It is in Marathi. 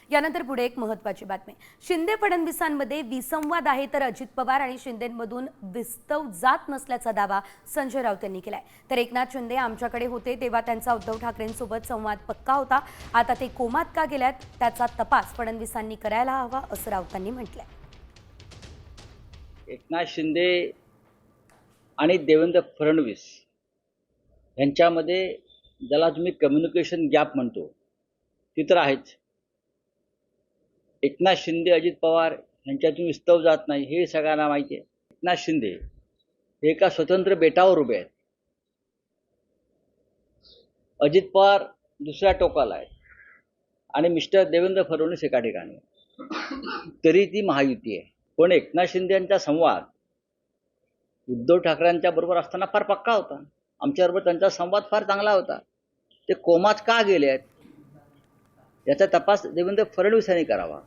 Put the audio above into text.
यानंतर पुढे एक महत्त्वाची बातमी। शिंदे फडणवीसांमध्ये विसंवाद आहे तर अजित पवार आणि शिंदेंमधून विस्तव जात नसल्याचा दावा संजय राऊत यांनी केलाय। तर एकनाथ शिंदे आमच्याकडे होते तेव्हा त्यांचा उद्धव ठाकरेंसोबत संवाद पक्का होता, आता ते कोमात का गेल्यात त्याचा तपास फडणवीसांनी करायला हवा असं राऊतांनी म्हटलंय। एकनाथ शिंदे आणि देवेंद्र फडणवीस यांच्यामध्ये ज्याला तुम्ही कम्युनिकेशन गॅप म्हणतो ती तर आहेच। एकनाथ शिंदे अजित पवार यांच्यातून विस्तव जात नाही हे सगळ्यांना माहिती आहे। एकनाथ शिंदे हे एका स्वतंत्र बेटावर उभे आहेत, अजित पवार दुसऱ्या टोकाला आहेत आणि मिस्टर देवेंद्र फडणवीस एका ठिकाणी, तरी ती महायुती आहे। पण एकनाथ शिंदे यांचा संवाद उद्धव ठाकरेंच्या बरोबर असताना फार पक्का होता, आमच्याबरोबर त्यांचा संवाद फार चांगला होता। ते कोमात का गेले आहेत याचा तपास देवेंद्र फडणवीस यांनी करावा।